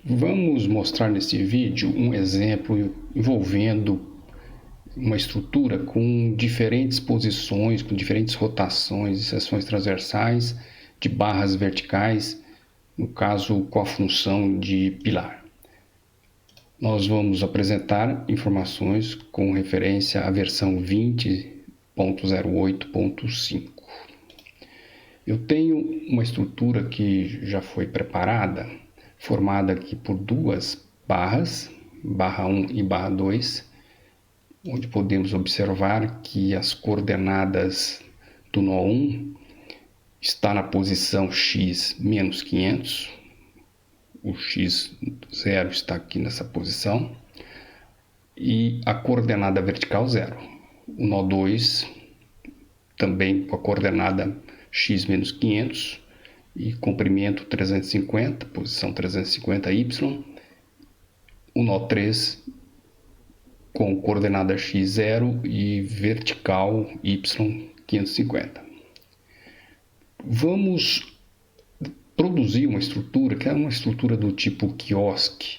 Vamos mostrar neste vídeo um exemplo envolvendo uma estrutura com diferentes posições, com diferentes rotações e seções transversais de barras verticais, no caso com a função de pilar. Nós vamos apresentar informações com referência à versão 20.08.5. Eu tenho uma estrutura que já foi preparada, formada aqui por duas barras, barra 1 e barra 2, onde podemos observar que as coordenadas do nó 1 está na posição x menos 500, o x0 está aqui nessa posição, e a coordenada vertical 0. O nó 2 também com a coordenada x menos 500 e comprimento 350, posição 350y. O nó 3 com coordenada x0 e vertical y 550. Vamos produzir uma estrutura que é uma estrutura do tipo quiosque,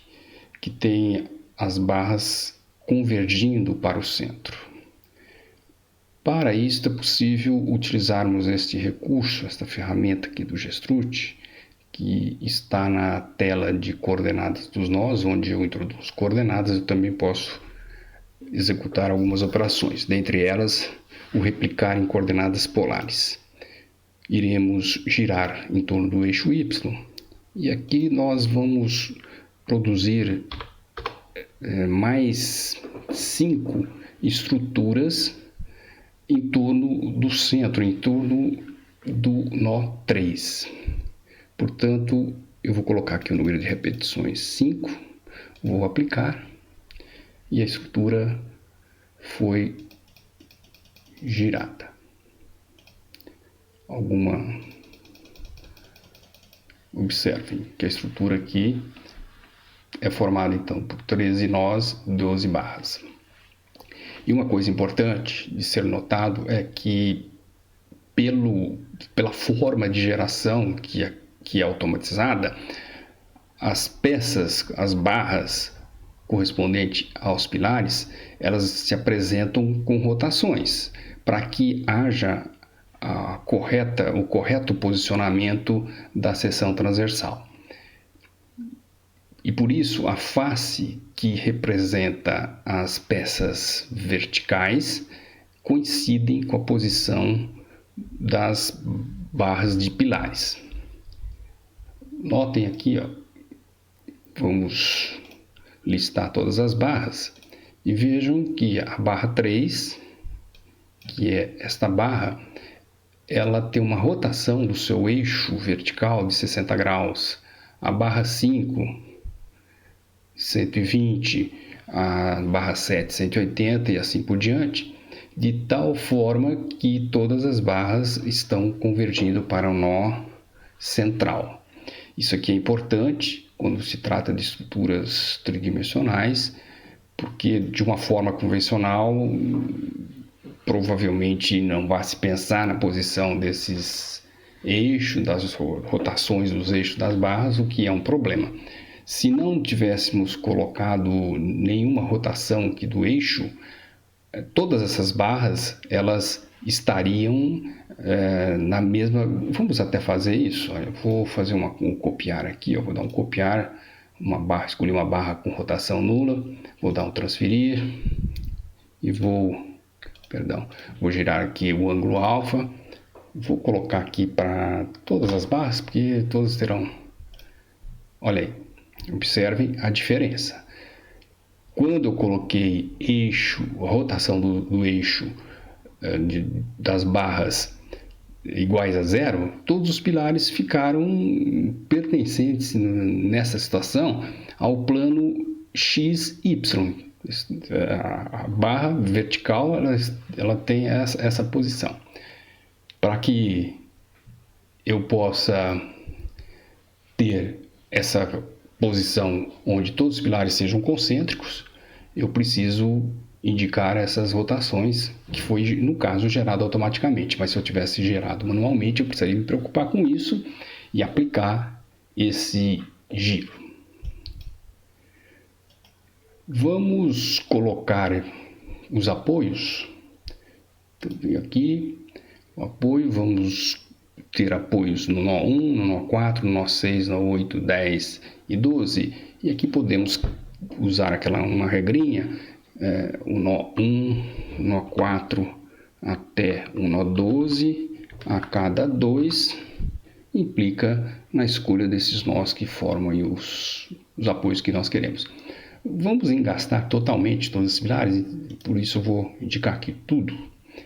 que tem as barras convergindo para o centro. Para isso é possível utilizarmos este recurso, esta ferramenta aqui do Gestrut, que está na tela de coordenadas dos nós, onde eu introduzo coordenadas. Eu também posso executar algumas operações, dentre elas o replicar em coordenadas polares. Iremos girar em torno do eixo Y e aqui nós vamos produzir mais 5 estruturas em torno do centro, em torno do nó 3. Portanto, eu vou colocar aqui o número de repetições 5, vou aplicar e a estrutura foi girada. Observem que a estrutura aqui é formada então por 13 nós, 12 barras. E uma coisa importante de ser notado é que pela forma de geração que é automatizada, as peças, as barras correspondentes aos pilares, elas se apresentam com rotações, para que haja o correto posicionamento da seção transversal. E por isso a face que representa as peças verticais coincidem com a posição das barras de pilares. Notem aqui, vamos listar todas as barras e vejam que a barra 3, que é esta barra, ela tem uma rotação do seu eixo vertical de 60 graus. A barra 5, 120, a barra 7, 180 e assim por diante, de tal forma que todas as barras estão convergindo para o nó central. Isso aqui é importante quando se trata de estruturas tridimensionais, porque de uma forma convencional provavelmente não vai se pensar na posição desses eixos, das rotações dos eixos das barras, o que é um problema. Se não tivéssemos colocado nenhuma rotação aqui do eixo, todas essas barras elas estariam na mesma. Vamos até fazer isso. Eu vou fazer um copiar aqui. Eu vou dar um copiar, uma barra, escolher uma barra com rotação nula, vou dar um transferir e vou girar aqui o ângulo alfa. Vou colocar aqui para todas as barras, porque todas terão. Olha aí, observem a diferença. Quando eu coloquei rotação do eixo das barras iguais a 0, todos os pilares ficaram pertencentes nessa situação ao plano XY. A barra vertical ela tem essa posição. Para que eu possa ter essa posição onde todos os pilares sejam concêntricos, eu preciso indicar essas rotações, que foi, no caso, gerado automaticamente. Mas se eu tivesse gerado manualmente, eu precisaria me preocupar com isso e aplicar esse giro. Vamos colocar os apoios. Então, aqui o apoio, vamos ter apoios no nó 1, no nó 4, no nó 6, nó 8, 10 e 12. E aqui podemos usar uma regrinha, o nó 1, nó 4 até o nó 12, a cada 2, implica na escolha desses nós que formam os apoios que nós queremos. Vamos engastar totalmente todos os pilares, por isso eu vou indicar aqui tudo.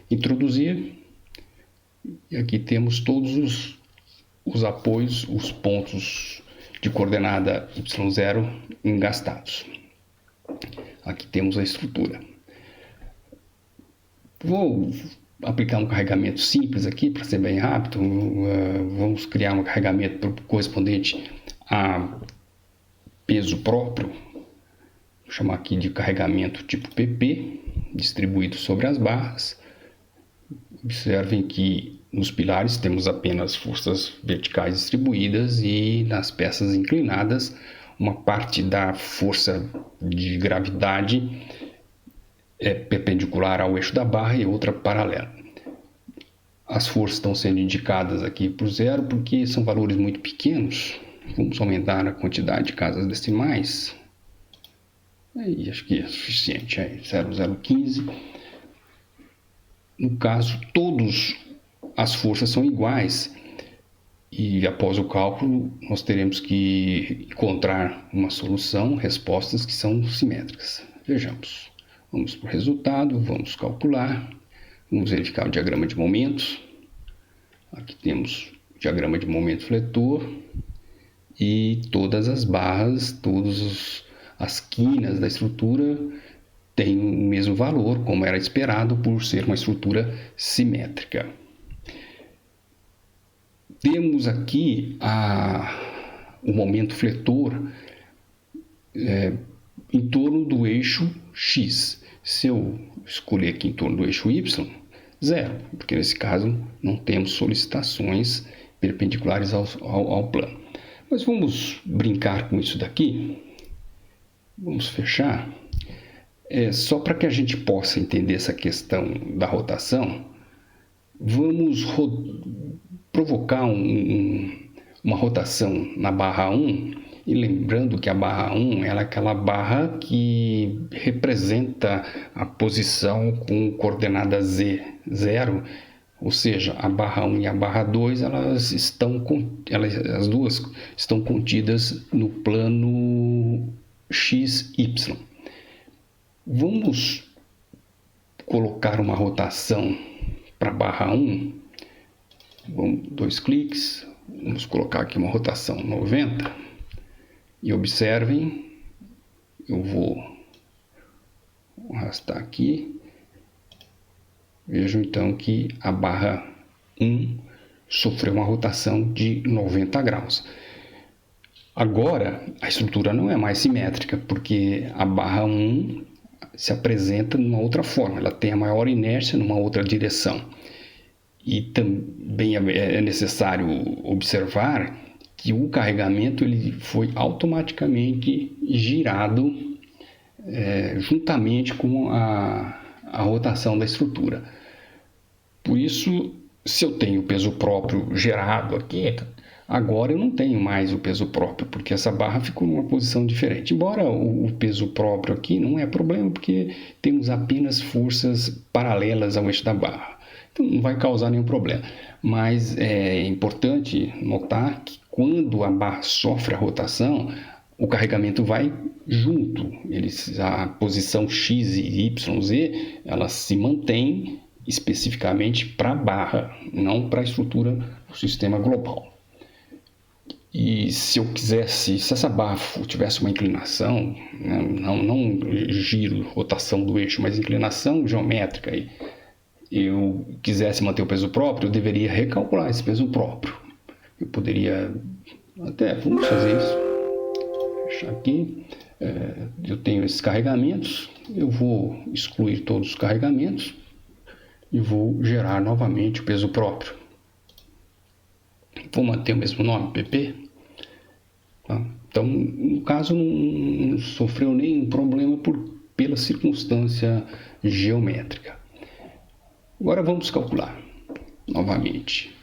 Introduzir, e aqui temos todos os apoios, os pontos de coordenada y0 engastados. Aqui temos a estrutura. Vou aplicar um carregamento simples aqui, para ser bem rápido. Vamos criar um carregamento correspondente a peso próprio. Vou chamar aqui de carregamento tipo PP, distribuído sobre as barras. Observem que nos pilares temos apenas forças verticais distribuídas e nas peças inclinadas uma parte da força de gravidade é perpendicular ao eixo da barra e outra paralela. As forças estão sendo indicadas aqui por 0 porque são valores muito pequenos. Vamos aumentar a quantidade de casas decimais. Aí acho que é suficiente. 0,015. No caso, todas as forças são iguais e após o cálculo nós teremos que encontrar uma solução, respostas que são simétricas. Vejamos. Vamos para o resultado, vamos calcular, vamos verificar o diagrama de momentos. Aqui temos o diagrama de momento fletor e todas as barras, todas as quinas da estrutura têm o mesmo valor, como era esperado por ser uma estrutura simétrica. Temos aqui o momento fletor em torno do eixo X. Se eu escolher aqui em torno do eixo Y, 0, porque nesse caso não temos solicitações perpendiculares ao plano. Mas vamos brincar com isso daqui. Vamos fechar. Só para que a gente possa entender essa questão da rotação, vamos provocar uma rotação na barra 1, e lembrando que a barra 1 ela é aquela barra que representa a posição com coordenada z, 0, ou seja, a barra 1 e a barra 2 as duas estão contidas no plano XY. Vamos colocar uma rotação para a barra 1. Vamos, 2 cliques. Vamos colocar aqui uma rotação 90. E observem, eu vou arrastar aqui. Vejam então que a barra 1 sofreu uma rotação de 90 graus. Agora, a estrutura não é mais simétrica, porque a barra 1 se apresenta de uma outra forma, ela tem a maior inércia numa outra direção. E também é necessário observar que o carregamento ele foi automaticamente girado juntamente com a rotação da estrutura. Por isso, se eu tenho peso próprio gerado aqui, agora eu não tenho mais o peso próprio, porque essa barra ficou numa posição diferente. Embora o peso próprio aqui não é problema, porque temos apenas forças paralelas ao eixo da barra. Então não vai causar nenhum problema. Mas é importante notar que quando a barra sofre a rotação, o carregamento vai junto. A posição X e Y, Z, ela se mantém especificamente para a barra, não para a estrutura do sistema global. E se eu quisesse, se essa barra tivesse uma inclinação, né, não giro, rotação do eixo, mas inclinação geométrica, e eu quisesse manter o peso próprio, eu deveria recalcular esse peso próprio. Eu poderia, vamos fazer isso, fechar aqui, eu tenho esses carregamentos, eu vou excluir todos os carregamentos e vou gerar novamente o peso próprio. Vou manter o mesmo nome, PP. Tá? Então, no caso, não sofreu nenhum problema pela circunstância geométrica. Agora vamos calcular novamente.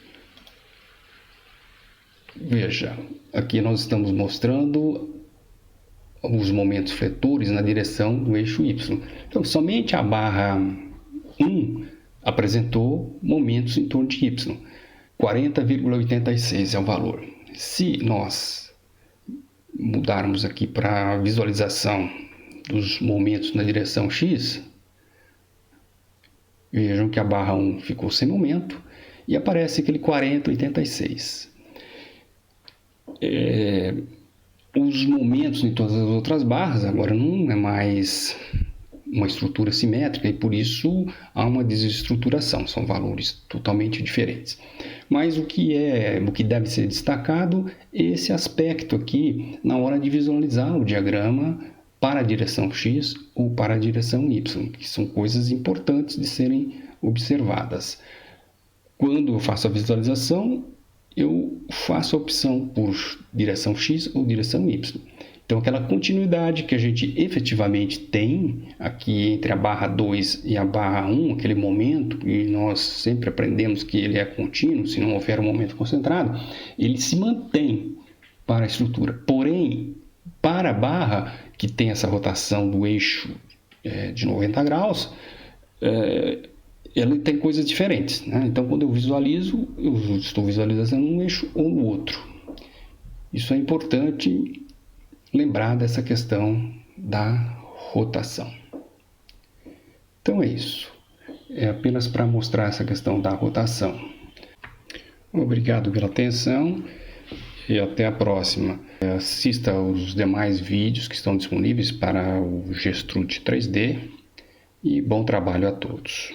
Veja, aqui nós estamos mostrando os momentos fletores na direção do eixo Y. Então, somente a barra 1 apresentou momentos em torno de Y. 40,86 é o valor. Se nós mudarmos aqui para a visualização dos momentos na direção X, vejam que a barra 1 ficou sem momento e aparece aquele 40,86. Os momentos em todas as outras barras agora não é mais uma estrutura simétrica e por isso há uma desestruturação, são valores totalmente diferentes. Mas o que deve ser destacado é esse aspecto aqui na hora de visualizar o diagrama para a direção X ou para a direção Y, que são coisas importantes de serem observadas. Quando eu faço a visualização, eu faço a opção por direção X ou direção Y. Então, aquela continuidade que a gente efetivamente tem aqui entre a barra 2 e a barra 1, aquele momento, e nós sempre aprendemos que ele é contínuo, se não houver um momento concentrado, ele se mantém para a estrutura. Porém, para a barra, que tem essa rotação do eixo de 90 graus, ela tem coisas diferentes, né? Então, quando eu visualizo, eu estou visualizando um eixo ou no outro. Isso é importante lembrar dessa questão da rotação. Então é isso. É apenas para mostrar essa questão da rotação. Obrigado pela atenção e até a próxima. Assista aos demais vídeos que estão disponíveis para o Gestrut 3D e bom trabalho a todos.